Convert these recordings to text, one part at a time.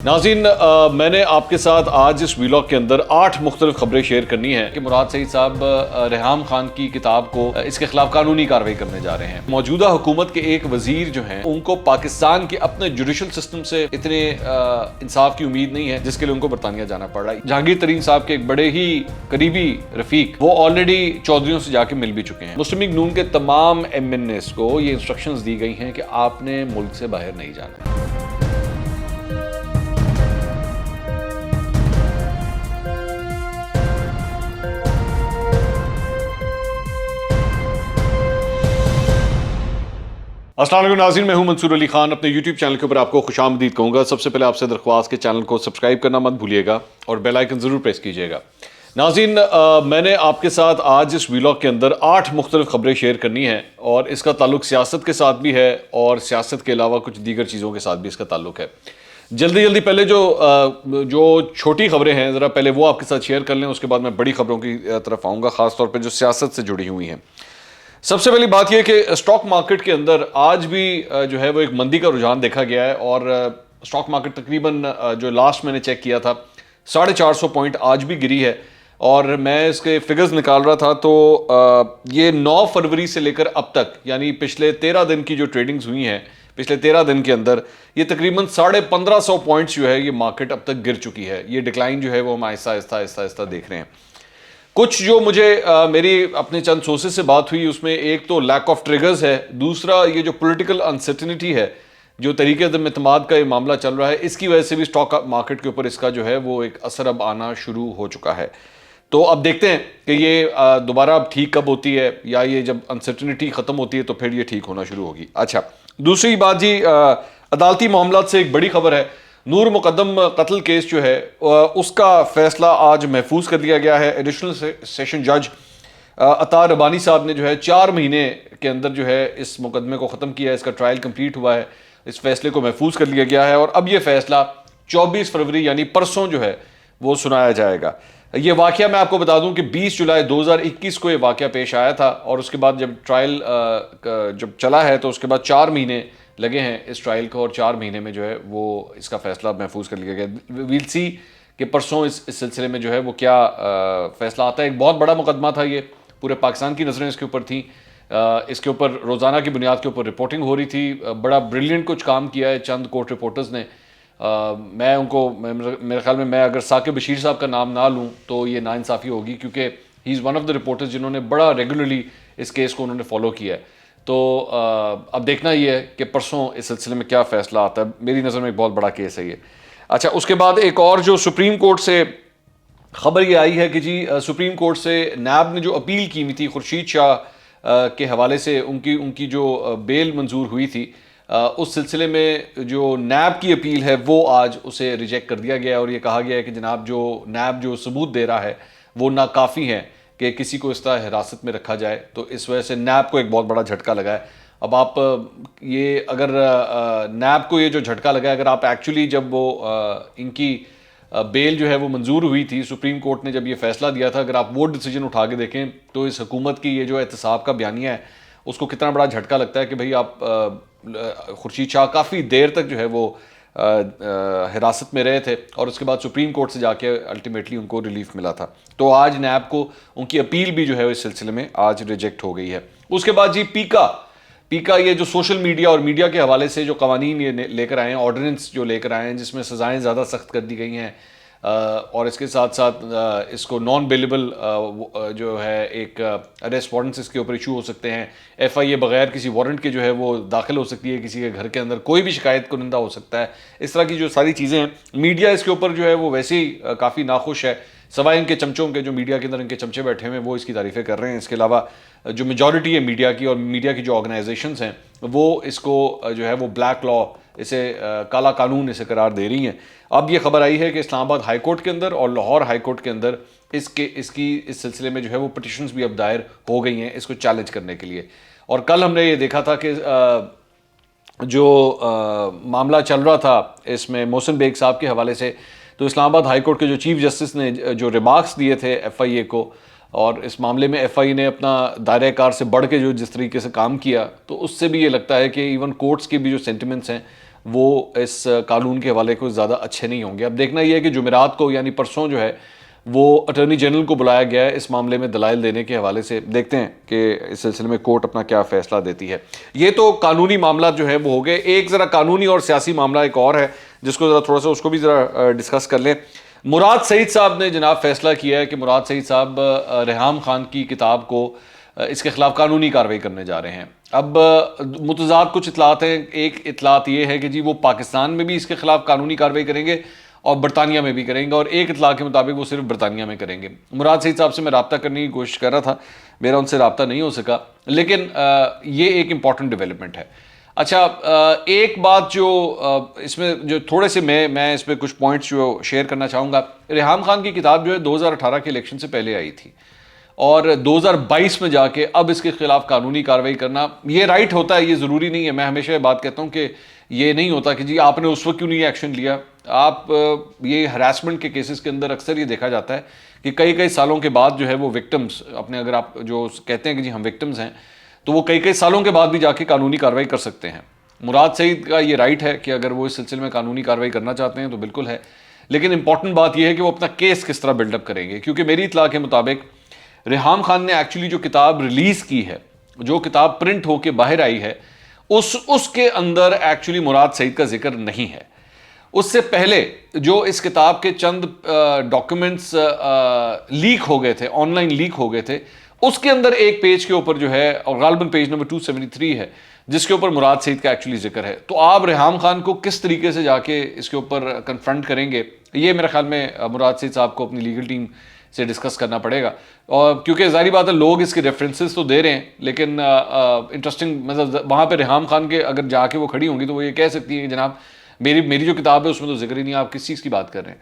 ناظرین میں نے آپ کے ساتھ آج اس ویلاگ کے اندر 8 مختلف خبریں شیئر کرنی ہیں کہ مراد سعید صاحب ریحام خان کی کتاب کو اس کے خلاف قانونی کارروائی کرنے جا رہے ہیں۔ موجودہ حکومت کے ایک وزیر جو ہیں ان کو پاکستان کے اپنے جوڈیشل سسٹم سے اتنے انصاف کی امید نہیں ہے جس کے لیے ان کو برطانیہ جانا پڑ رہا ہے۔ جہانگیر ترین صاحب کے ایک بڑے ہی قریبی رفیق وہ آلریڈی چودھریوں سے جا کے مل بھی چکے ہیں۔ مسلم لیگ نون کے تمام ایم این ایز کو یہ انسٹرکشنز دی گئی ہیں کہ آپ نے ملک سے باہر نہیں جانا ہے۔ السلام علیکم ناظرین، میں ہوں منصور علی خان۔ اپنے یوٹیوب چینل کے اوپر آپ کو خوش آمدید کہوں گا۔ سب سے پہلے آپ سے درخواست کہ چینل کو سبسکرائب کرنا مت بھولیے گا اور بیل آئیکن ضرور پریس کیجیے گا۔ ناظرین میں نے آپ کے ساتھ آج اس ویلاگ کے اندر 8 مختلف خبریں شیئر کرنی ہیں اور اس کا تعلق سیاست کے ساتھ بھی ہے اور سیاست کے علاوہ کچھ دیگر چیزوں کے ساتھ بھی اس کا تعلق ہے۔ جلدی پہلے جو چھوٹی خبریں ہیں ذرا پہلے وہ آپ کے ساتھ شیئر کر لیں، اس کے بعد میں بڑی خبروں کی طرف آؤں گا، خاص طور پہ جو سیاست سے جڑی ہوئی ہیں۔ سب سے پہلی بات یہ کہ اسٹاک مارکیٹ کے اندر آج بھی جو ہے وہ ایک مندی کا رجحان دیکھا گیا ہے اور اسٹاک مارکیٹ تقریباً جو لاسٹ میں نے چیک کیا تھا 450 پوائنٹ آج بھی گری ہے، اور میں اس کے فگرز نکال رہا تھا تو یہ 9 فروری سے لے کر اب تک یعنی پچھلے 13 دن کی جو ٹریڈنگز ہوئی ہیں، پچھلے 13 دن کے اندر یہ تقریباً 1550 پوائنٹس جو ہے یہ مارکیٹ اب تک گر چکی ہے۔ یہ ڈکلائن جو ہے وہ ہم آہستہ دیکھ رہے ہیں۔ کچھ جو مجھے میری اپنے چند سورسز سے بات ہوئی اس میں ایک تو لیک آف ٹریگرز ہے، دوسرا یہ جو پولیٹیکل انسرٹنٹی ہے، جو طریقہ عدم اعتماد کا یہ معاملہ چل رہا ہے، اس کی وجہ سے بھی اسٹاک مارکیٹ کے اوپر اس کا جو ہے وہ ایک اثر اب آنا شروع ہو چکا ہے۔ تو اب دیکھتے ہیں کہ یہ دوبارہ اب ٹھیک کب ہوتی ہے، یا یہ جب انسرٹنٹی ختم ہوتی ہے تو پھر یہ ٹھیک ہونا شروع ہوگی۔ اچھا، دوسری بات جی عدالتی معاملات سے ایک بڑی خبر ہے۔ نور مقدم قتل کیس جو ہے اس کا فیصلہ آج محفوظ کر دیا گیا ہے۔ ایڈیشنل سیشن جج عطا ربانی صاحب نے جو ہے 4 مہینے کے اندر جو ہے اس مقدمے کو ختم کیا ہے، اس کا ٹرائل کمپلیٹ ہوا ہے، اس فیصلے کو محفوظ کر لیا گیا ہے اور اب یہ فیصلہ 24 فروری یعنی پرسوں جو ہے وہ سنایا جائے گا۔ یہ واقعہ میں آپ کو بتا دوں کہ 20 جولائی 2021 کو یہ واقعہ پیش آیا تھا اور اس کے بعد جب ٹرائل جب چلا ہے تو اس کے بعد 4 مہینے لگے ہیں اس ٹرائل کو، اور 4 مہینے میں جو ہے وہ اس کا فیصلہ محفوظ کر لیا گیا۔ ویل سی کہ پرسوں اس سلسلے میں جو ہے وہ کیا فیصلہ آتا ہے۔ ایک بہت بڑا مقدمہ تھا، یہ پورے پاکستان کی نظریں اس کے اوپر تھیں، اس کے اوپر روزانہ کی بنیاد کے اوپر رپورٹنگ ہو رہی تھی۔ بڑا بریلینٹ کچھ کام کیا ہے چند کورٹ رپورٹرز نے۔ میں ان کو میرے خیال میں اگر ثاقب بشیر صاحب کا نام نہ لوں تو یہ ناانصافی ہوگی، کیونکہ he is one of the reporters جنہوں نے بڑا ریگولرلی اس کیس کو انہوں نے فالو کیا ہے۔ تو اب دیکھنا یہ ہے کہ پرسوں اس سلسلے میں کیا فیصلہ آتا ہے۔ میری نظر میں ایک بہت بڑا کیس ہے یہ۔ اچھا، اس کے بعد ایک اور جو سپریم کورٹ سے خبر یہ آئی ہے کہ جی سپریم کورٹ سے نیب نے جو اپیل کی ہوئی تھی خورشید شاہ کے حوالے سے، ان کی جو بیل منظور ہوئی تھی، اس سلسلے میں جو نیب کی اپیل ہے وہ آج اسے ریجیکٹ کر دیا گیا ہے اور یہ کہا گیا ہے کہ جناب جو نیب جو ثبوت دے رہا ہے وہ ناکافی ہیں کہ کسی کو اس طرح حراست میں رکھا جائے، تو اس وجہ سے نیب کو ایک بہت بڑا جھٹکا لگا ہے۔ اب آپ یہ اگر نیب کو یہ جو جھٹکا لگا ہے، اگر آپ ایکچولی جب وہ ان کی بیل جو ہے وہ منظور ہوئی تھی، سپریم کورٹ نے جب یہ فیصلہ دیا تھا، اگر آپ وہ ڈیسیجن اٹھا کے دیکھیں تو اس حکومت کی یہ جو احتساب کا بیانیہ ہے اس کو کتنا بڑا جھٹکا لگتا ہے کہ بھئی آپ خورشید شاہ کافی دیر تک جو ہے وہ حراست میں رہے تھے اور اس کے بعد سپریم کورٹ سے جا کے الٹیمیٹلی ان کو ریلیف ملا تھا۔ تو آج نیب کو ان کی اپیل بھی جو ہے اس سلسلے میں آج ریجیکٹ ہو گئی ہے۔ اس کے بعد جی پیکا یہ جو سوشل میڈیا اور میڈیا کے حوالے سے جو قوانین یہ لے کر آئے ہیں، آرڈیننس جو لے کر آئے ہیں جس میں سزائیں زیادہ سخت کر دی گئی ہیں، اور اس کے ساتھ ساتھ اس کو نان بیلیبل جو ہے ایک اریسٹ وارنٹس اس کے اوپر ایشو ہو سکتے ہیں، ایف آئی اے بغیر کسی وارنٹ کے جو ہے وہ داخل ہو سکتی ہے کسی کے گھر کے اندر، کوئی بھی شکایت کنندہ ہو سکتا ہے، اس طرح کی جو ساری چیزیں ہیں۔ میڈیا اس کے اوپر جو ہے وہ ویسے ہی کافی ناخوش ہے، سوائے ان کے چمچوں کے جو میڈیا کے اندر ان کے چمچے بیٹھے ہوئے ہیں وہ اس کی تعریفیں کر رہے ہیں۔ اس کے علاوہ جو میجورٹی ہے میڈیا کی اور میڈیا کی جو آرگنائزیشنز ہیں وہ اس کو جو ہے وہ بلیک لا، اسے کالا قانون اسے قرار دے رہی ہیں۔ اب یہ خبر آئی ہے کہ اسلام آباد ہائی کورٹ کے اندر اور لاہور ہائی کورٹ کے اندر اس سلسلے میں جو ہے وہ پٹیشنز بھی اب دائر ہو گئی ہیں اس کو چیلنج کرنے کے لیے۔ اور کل ہم نے یہ دیکھا تھا کہ جو معاملہ چل رہا تھا اس میں محسن بیگ صاحب کے حوالے سے، تو اسلام آباد ہائی کورٹ کے جو چیف جسٹس نے جو ریمارکس دیے تھے ایف آئی اے کو، اور اس معاملے میں ایف آئی اے نے اپنا دائرہ کار سے بڑھ کے جو جس طریقے سے کام کیا، تو اس سے بھی یہ لگتا ہے کہ ایون کورٹس کے بھی جو سینٹیمنٹس ہیں وہ اس قانون کے حوالے کو زیادہ اچھے نہیں ہوں گے. اب دیکھنا یہ ہے کہ جمعرات کو یعنی پرسوں جو ہے وہ اٹارنی جنرل کو بلایا گیا ہے اس معاملے میں دلائل دینے کے حوالے سے. دیکھتے ہیں کہ اس سلسلے میں کورٹ اپنا کیا فیصلہ دیتی ہے. یہ تو قانونی معاملات جو ہے وہ ہو گئے. ایک ذرا قانونی اور سیاسی معاملہ ایک اور ہے جس کو ذرا تھوڑا سا اس کو بھی ذرا ڈسکس کر لیں. مراد سعید صاحب نے جناب فیصلہ کیا ہے کہ مراد سعید صاحب ریحام خان کی کتاب کو اس کے خلاف قانونی کارروائی کرنے جا رہے ہیں. اب متضاد کچھ اطلاعات ہیں. ایک اطلاعات یہ ہے کہ جی وہ پاکستان میں بھی اس کے خلاف قانونی کارروائی کریں گے اور برطانیہ میں بھی کریں گے, اور ایک اطلاع کے مطابق وہ صرف برطانیہ میں کریں گے. مراد سعید صاحب سے میں رابطہ کرنے کی کوشش کر رہا تھا, میرا ان سے رابطہ نہیں ہو سکا, لیکن یہ ایک امپورٹنٹ ڈیولپمنٹ ہے. اچھا, ایک بات جو اس میں جو تھوڑے سے میں اس پہ کچھ پوائنٹس جو شیئر کرنا چاہوں گا. ریحام خان کی کتاب جو ہے 2018 کے الیکشن سے پہلے آئی تھی, اور 2022 میں جا کے اب اس کے خلاف قانونی کارروائی کرنا یہ رائٹ ہوتا ہے, یہ ضروری نہیں ہے. میں ہمیشہ یہ بات کہتا ہوں کہ یہ نہیں ہوتا کہ جی آپ نے اس وقت کیوں نہیں ایکشن لیا. آپ یہ ہراسمنٹ کے کیسز کے اندر اکثر یہ دیکھا جاتا ہے کہ کئی سالوں کے بعد جو ہے وہ وکٹمز اپنے, اگر آپ جو کہتے ہیں کہ جی ہم وکٹمز ہیں, تو وہ کئی سالوں کے بعد بھی جا کے قانونی کارروائی کر سکتے ہیں. مراد سعید کا یہ رائٹ ہے کہ اگر وہ اس سلسلے میں قانونی کارروائی کرنا چاہتے ہیں تو بالکل ہے, لیکن امپورٹنٹ بات یہ ہے کہ وہ اپنا کیس کس طرح بلڈ اپ کریں گے. کیونکہ میری اطلاع کے مطابق ریحام خان نے ایکچولی جو کتاب ریلیز کی ہے, جو کتاب پرنٹ ہو کے باہر آئی ہے, اس کے اندر ایکچولی مراد سعید کا ذکر نہیں ہے. اس سے پہلے جو اس کتاب کے چند ڈاکیومنٹس لیک ہو گئے تھے, آن لائن لیک ہو گئے تھے, اس کے اندر ایک پیج کے اوپر جو ہے, اور غالباً پیج نمبر 273 ہے, جس کے اوپر مراد سعید کا ایکچولی ذکر ہے. تو آپ ریحام خان کو کس طریقے سے جا کے اس کے اوپر کنفرنٹ کریں گے, یہ میرے خیال میں مراد سعید صاحب کو اپنی لیگل ٹیم سے ڈسکس کرنا پڑے گا. اور کیونکہ ظاہری بات ہے لوگ اس کے ریفرنسز تو دے رہے ہیں, لیکن انٹرسٹنگ مطلب وہاں پہ ریحام خان کے اگر جا کے وہ کھڑی ہوں گی تو وہ یہ کہہ سکتی ہیں کہ جناب میری جو کتاب ہے اس میں تو ذکر ہی نہیں, آپ کس چیز کی بات کر رہے ہیں.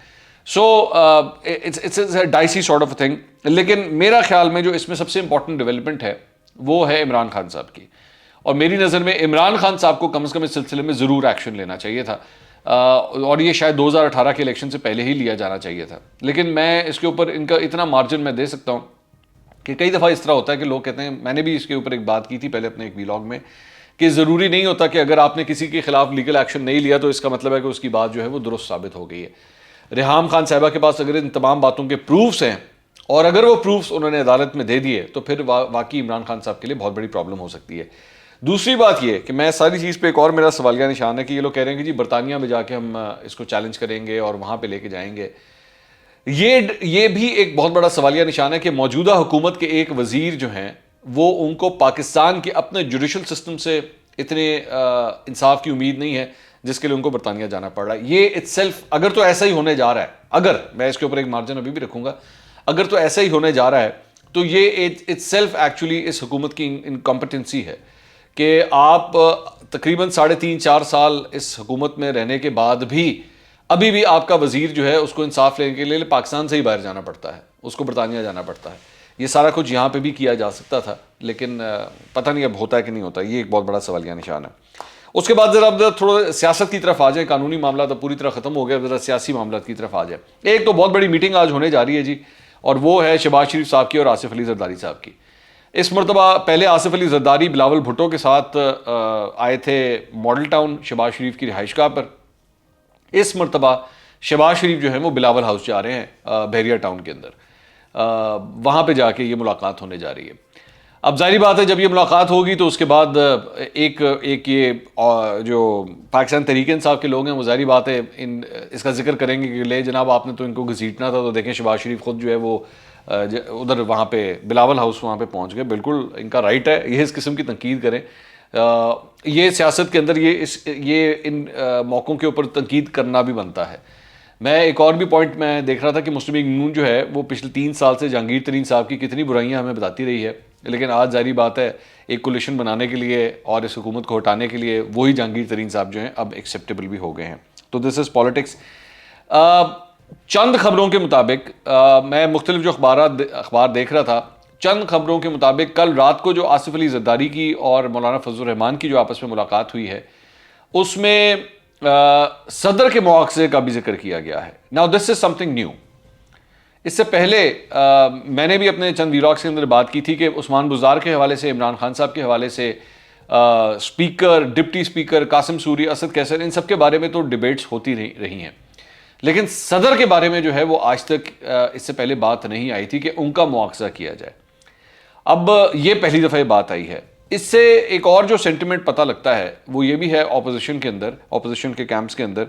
So it's dicey sort of thing. لیکن میرا خیال میں جو اس میں سب سے امپورٹنٹ ڈیولپمنٹ ہے وہ ہے عمران خان صاحب کی, اور میری نظر میں عمران خان صاحب کو کم از کم اس سلسلے میں ضرور ایکشن لینا چاہیے تھا, اور یہ شاید 2018 کے الیکشن سے پہلے ہی لیا جانا چاہیے تھا. لیکن میں اس کے اوپر ان کا اتنا مارجن میں دے سکتا ہوں کہ کئی دفعہ اس طرح ہوتا ہے کہ لوگ کہتے ہیں, میں نے بھی اس کے اوپر ایک بات کی تھی پہلے اپنے ایک ویلاگ میں, کہ ضروری نہیں ہوتا کہ اگر آپ نے کسی کے خلاف لیگل ایکشن نہیں لیا تو اس کا مطلب ہے کہ اس کی بات جو ہے وہ درست ثابت ہو گئی ہے. ریحام خان صاحبہ کے پاس اگر ان تمام باتوں کے پروفس ہیں, اور اگر وہ پروفس انہوں نے عدالت میں دے دیے, تو پھر واقعی عمران خان صاحب کے لیے بہت بڑی پرابلم ہو سکتی ہے. دوسری بات یہ کہ میں ساری چیز پہ ایک اور میرا سوالیہ نشان ہے کہ یہ لوگ کہہ رہے ہیں کہ جی برطانیہ میں جا کے ہم اس کو چیلنج کریں گے اور وہاں پہ لے کے جائیں گے. یہ بھی ایک بہت بڑا سوالیہ نشان ہے کہ موجودہ حکومت کے ایک وزیر جو ہیں وہ ان کو پاکستان کے اپنے جوڈیشل سسٹم سے اتنے انصاف کی امید نہیں ہے جس کے لیے ان کو برطانیہ جانا پڑ رہا ہے. یہ اٹ سیلف اگر تو ایسا ہی ہونے جا رہا ہے, اگر میں اس کے اوپر ایک مارجن ابھی بھی رکھوں گا, اگر تو ایسا ہی ہونے جا رہا ہے تو یہ اٹ سیلف ایکچولی اس حکومت کی انکمپٹنسی ہے کہ آپ تقریباً 3.5-4 سال اس حکومت میں رہنے کے بعد بھی ابھی بھی آپ کا وزیر جو ہے اس کو انصاف لینے کے لیے پاکستان سے ہی باہر جانا پڑتا ہے, اس کو برطانیہ جانا پڑتا ہے. یہ سارا کچھ یہاں پہ بھی کیا جا سکتا تھا, لیکن پتہ نہیں اب ہوتا ہے کہ نہیں ہوتا. یہ ایک بہت بڑا سوالیہ نشان ہے. اس کے بعد ذرا تھوڑا سیاست کی طرف آ جائیں. قانونی معاملات اب پوری طرح ختم ہو گیا, ذرا سیاسی معاملات کی طرف آ جائیں. ایک تو بہت بڑی میٹنگ آج ہونے جا رہی ہے جی, اور وہ ہے شہباز شریف صاحب کی اور آصف علی زرداری صاحب کی. اس مرتبہ پہلے آصف علی زرداری بلاول بھٹو کے ساتھ آئے تھے ماڈل ٹاؤن شہباز شریف کی رہائش گاہ پر. اس مرتبہ شہباز شریف جو ہے وہ بلاول ہاؤس جا رہے ہیں بحریہ ٹاؤن کے اندر, وہاں پہ جا کے یہ ملاقات ہونے جا رہی ہے. اب ظاہری بات ہے جب یہ ملاقات ہوگی تو اس کے بعد ایک یہ جو پاکستان تحریک انصاف کے لوگ ہیں وہ ظاہری بات ہے اس کا ذکر کریں گے کہ لے جناب آپ نے تو ان کو گھسیٹنا تھا. تو دیکھیں شہباز شریف خود جو ہے وہ ادھر وہاں پہ بلاول ہاؤس وہاں پہ پہنچ گئے. بالکل ان کا رائٹ ہے, یہ اس قسم کی تنقید کریں. یہ سیاست کے اندر یہ ان موقعوں کے اوپر تنقید کرنا بھی بنتا ہے. میں ایک اور بھی پوائنٹ میں دیکھ رہا تھا کہ مسلم لیگ نون جو ہے وہ پچھلے 3 سال سے جہانگیر ترین صاحب کی کتنی برائیاں ہمیں بتاتی رہی ہے, لیکن آج ظاہری بات ہے ایک کولیشن بنانے کے لیے اور اس حکومت کو ہٹانے کے لیے وہی جہانگیر ترین صاحب جو ہیں اب ایکسیپٹیبل بھی ہو گئے ہیں. تو دس از پالیٹکس. چند خبروں کے مطابق میں مختلف جو اخبار دیکھ رہا تھا, چند خبروں کے مطابق کل رات کو جو آصف علی زرداری کی اور مولانا فضل الرحمان کی جو آپس میں ملاقات ہوئی ہے اس میں صدر کے مواخذے کا بھی ذکر کیا گیا ہے. Now this is something new. اس سے پہلے میں نے بھی اپنے چند ویلاگس کے اندر بات کی تھی کہ عثمان بزدار کے حوالے سے, عمران خان صاحب کے حوالے سے speaker, deputy speaker Qasim sorry, Asad کیسر، ان سب کے بارے میں تو ڈیبیٹس ہوتی رہی ہیں، لیکن صدر کے بارے میں جو ہے وہ آج تک اس سے پہلے بات نہیں آئی تھی کہ ان کا مواخذہ کیا جائے. اب یہ پہلی دفعہ یہ بات آئی ہے. اس سے ایک اور جو سینٹیمنٹ پتہ لگتا ہے وہ یہ بھی ہے اپوزیشن کے اندر، اپوزیشن کے کیمپس کے اندر،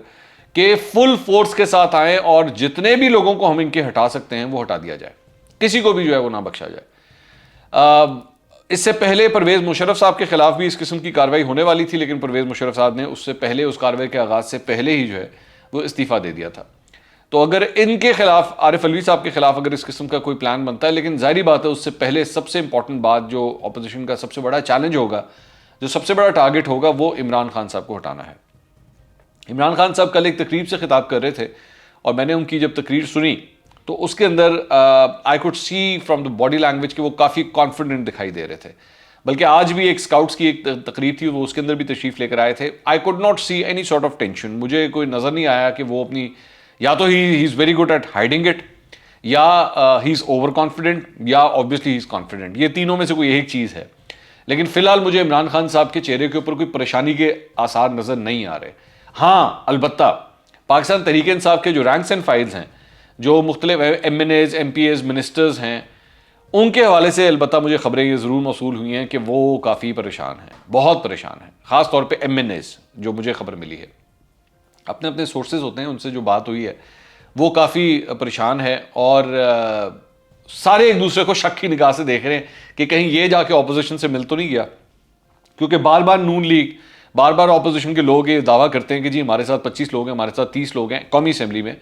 کہ فل فورس کے ساتھ آئیں اور جتنے بھی لوگوں کو ہم ان کے ہٹا سکتے ہیں وہ ہٹا دیا جائے، کسی کو بھی جو ہے وہ نہ بخشا جائے. اس سے پہلے پرویز مشرف صاحب کے خلاف بھی اس قسم کی کارروائی ہونے والی تھی، لیکن پرویز مشرف صاحب نے اس سے پہلے، اس کارروائی کے آغاز سے پہلے ہی جو ہے وہ استعفیٰ دے دیا تھا. تو اگر ان کے خلاف، عارف علوی صاحب کے خلاف اگر اس قسم کا کوئی پلان بنتا ہے، لیکن ظاہری بات ہے اس سے پہلے سب سے امپورٹنٹ بات جو اپوزیشن کا سب سے بڑا چیلنج ہوگا، جو سب سے بڑا ٹارگٹ ہوگا، وہ عمران خان صاحب کو ہٹانا ہے. عمران خان صاحب کل ایک تقریب سے خطاب کر رہے تھے اور میں نے ان کی جب تقریر سنی تو اس کے اندر I could see from the body language کہ وہ کافی کانفیڈنٹ دکھائی دے رہے تھے. بلکہ آج بھی ایک اسکاؤٹس کی ایک تقریر تھی، وہ اس کے اندر بھی تشریف لے کر آئے تھے. I could not see any sort of tension. مجھے کوئی نظر نہیں آیا کہ وہ اپنی، یا تو he is very good at hiding it, یا ہی از اوور کانفیڈنٹ، یا آبویسلی ہی از کانفیڈنٹ. یہ تینوں میں سے کوئی ایک چیز ہے. لیکن فی الحال مجھے عمران خان صاحب کے چہرے کے اوپر کوئی پریشانی کے آثار نظر نہیں آ رہے. ہاں البتہ پاکستان تحریک انصاف کے جو رینکس اینڈ فائلز ہیں، جو مختلف M N As, M P As, ministers ہیں، ان کے حوالے سے البتہ مجھے خبریں یہ ضرور موصول ہوئی ہیں کہ وہ کافی پریشان ہیں، بہت پریشان ہیں. خاص طور پہ ایم این ایز، جو مجھے خبر ملی ہے، اپنے اپنے سورسز ہوتے ہیں، ان سے جو بات ہوئی ہے وہ کافی پریشان ہے، اور سارے ایک دوسرے کو شک کی نگاہ سے دیکھ رہے ہیں کہ کہیں یہ جا کے اپوزیشن سے مل تو نہیں گیا. کیونکہ بار بار نون لیگ، بار بار اپوزیشن کے لوگ یہ دعویٰ کرتے ہیں کہ جی ہمارے ساتھ 25 لوگ ہیں، ہمارے ساتھ 30 لوگ ہیں قومی اسمبلی میں.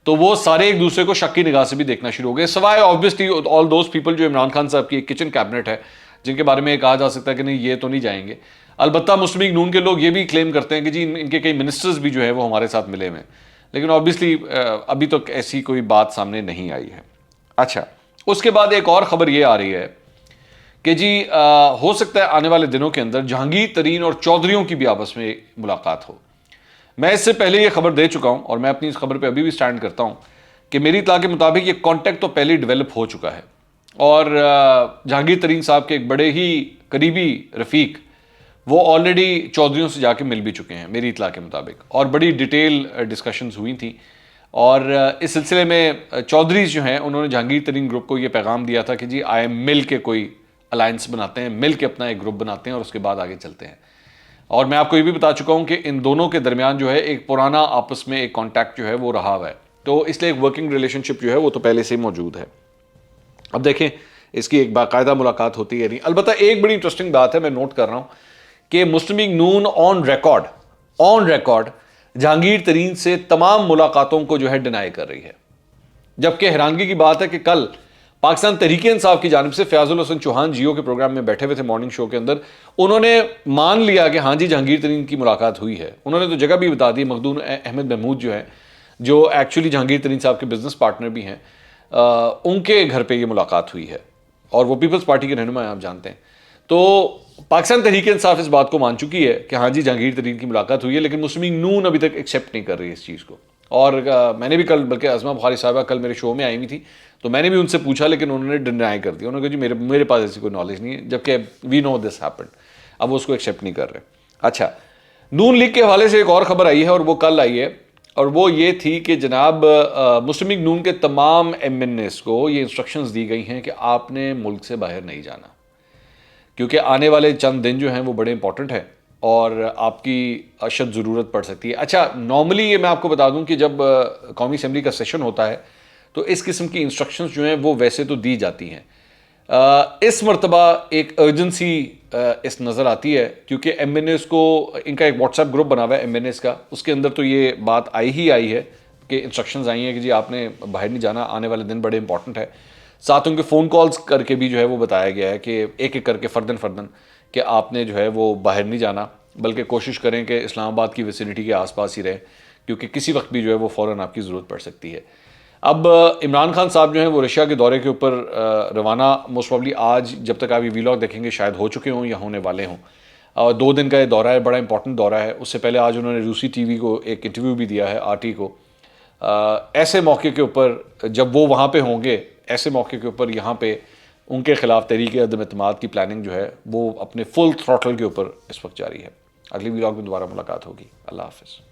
تو وہ سارے ایک دوسرے کو شک کی نگاہ سے بھی دیکھنا شروع ہو گئے، سوائے آبویسلی آل دوز پیپل جو عمران خان صاحب کی ایک کچن کیبنٹ ہے، جن کے بارے میں یہ کہا جا سکتا ہے کہ نہیں یہ تو نہیں جائیں گے. البتہ مسلم لیگ نون کے لوگ یہ بھی کلیم کرتے ہیں کہ جی ان کے کئی منسٹرز بھی جو ہے وہ ہمارے ساتھ ملے ہوئے ہیں، لیکن آبویسلی ابھی تک ایسی کوئی بات سامنے نہیں آئی ہے. اچھا، اس کے بعد ایک اور خبر یہ آ رہی ہے کہ جی ہو سکتا ہے آنے والے دنوں کے اندر جہانگیر ترین اور چودھریوں کی بھی آپس میں ملاقات ہو. میں اس سے پہلے یہ خبر دے چکا ہوں اور میں اپنی اس خبر پہ ابھی بھی سٹینڈ کرتا ہوں کہ میری اطلاع کے مطابق یہ کانٹیکٹ تو پہلے ڈیولپ ہو چکا ہے، اور جہانگیر ترین صاحب کے ایک بڑے ہی قریبی رفیق وہ آلریڈی چودھریوں سے جا کے مل بھی چکے ہیں میری اطلاع کے مطابق، اور بڑی ڈیٹیل ڈسکشنز ہوئی تھیں. اور اس سلسلے میں چودھریز جو ہیں انہوں نے جہانگیر ترین گروپ کو یہ پیغام دیا تھا کہ جی آئے مل کے کوئی الائنس بناتے ہیں، مل کے اپنا ایک گروپ بناتے ہیں اور اس کے بعد آگے چلتے ہیں. اور میں آپ کو یہ بھی بتا چکا ہوں کہ ان دونوں کے درمیان جو ہے ایک پرانا آپس میں ایک کانٹیکٹ جو ہے وہ رہا ہوا ہے، تو اس لیے ایک ورکنگ ریلیشن شپ جو ہے وہ تو پہلے سے ہی موجود ہے. اب دیکھیں اس کی ایک باقاعدہ ملاقات ہوتی ہے نہیں. البتہ ایک بڑی انٹرسٹنگ بات ہے، میں نوٹ کر رہا ہوں کہ مسلم لیگ نون آن ریکارڈ جہانگیر ترین سے تمام ملاقاتوں کو جو ہے ڈینائی کر رہی ہے. جبکہ حیرانگی کی بات ہے کہ کل پاکستان تحریک انصاف کی جانب سے فیاض الحسن چوہان جیو کے پروگرام میں بیٹھے ہوئے تھے مارننگ شو کے اندر، انہوں نے مان لیا کہ ہاں جی جہانگیر ترین کی ملاقات ہوئی ہے. انہوں نے تو جگہ بھی بتا دی، مخدون احمد محمود جو ہے، جو ایکچولی جہانگیر ترین صاحب کے بزنس پارٹنر بھی ہیں، ان کے گھر پہ یہ ملاقات ہوئی ہے، اور وہ پیپلز پارٹی کے رہنما ہیں، آپ جانتے ہیں. تو پاکستان تحریک انصاف اس بات کو مان چکی ہے کہ ہاں جی جہانگیر ترین کی ملاقات ہوئی ہے، لیکن مسلم لیگ نون ابھی تک ایکسیپٹ نہیں کر رہی اس چیز کو. اور میں نے بھی کل، بلکہ عظمہ بخاری صاحبہ کل میرے شو میں آئی ہوئی تھی، تو میں نے بھی ان سے پوچھا، لیکن انہوں نے ڈینائی کر دیا. انہوں نے کہا جی میرے پاس ایسی کوئی نالج نہیں ہے، جبکہ وی نو دس ہیپنڈ. اب وہ اس کو ایکسیپٹ نہیں کر رہے. اچھا، نون لیگ کے حوالے سے ایک اور خبر آئی ہے، اور وہ کل آئی ہے، اور وہ یہ تھی کہ جناب مسلم لیگ نون کے تمام ایم این ایز کو یہ انسٹرکشنز دی گئی ہیں کہ آپ نے ملک سے باہر نہیں جانا، کیونکہ آنے والے چند دن جو ہیں وہ بڑے امپورٹنٹ ہیں اور آپ کی اشد ضرورت پڑ سکتی ہے. اچھا، نارملی یہ میں آپ کو بتا دوں کہ جب قومی اسمبلی کا سیشن ہوتا ہے تو اس قسم کی انسٹرکشنز جو ہیں وہ ویسے تو دی جاتی ہیں. اس مرتبہ ایک ارجنسی اس نظر آتی ہے، کیونکہ ایم این ایز کو، ان کا ایک واٹس ایپ گروپ بنا ہوا ہے ایم این ایز کا، اس کے اندر تو یہ بات آئی ہے کہ انسٹرکشنز آئی ہیں کہ جی آپ نے باہر نہیں جانا، آنے والے دن بڑے امپورٹنٹ ہے. ساتھ ان کے فون کالز کر کے بھی جو ہے وہ بتایا گیا ہے کہ ایک ایک کر کے فردن کہ آپ نے جو ہے وہ باہر نہیں جانا، بلکہ کوشش کریں کہ اسلام آباد کی ویسینٹی کے آس پاس ہی رہیں، کیونکہ کسی وقت بھی جو ہے وہ فوراً آپ کی ضرورت پڑ سکتی ہے. اب عمران خان صاحب جو ہیں وہ رشیا کے دورے کے اوپر روانہ، موسٹ پرابلی آج جب تک آپ یہ ویلاگ دیکھیں گے شاید ہو چکے ہوں یا ہونے والے ہوں. اور 2 دن کا یہ دورہ ہے، بڑا امپورٹنٹ دورہ ہے. اس سے پہلے آج انہوں نے روسی ٹی وی کو ایک انٹرویو بھی دیا ہے، RT کو. ایسے موقع کے اوپر جب وہ وہاں پہ ہوں گے، ایسے موقع کے اوپر یہاں پہ ان کے خلاف تحریک عدم اعتماد کی پلاننگ جو ہے وہ اپنے فل تھروٹل کے اوپر اس وقت جاری ہے۔ اگلی ولاگ میں دوبارہ ملاقات ہوگی۔ اللہ حافظ۔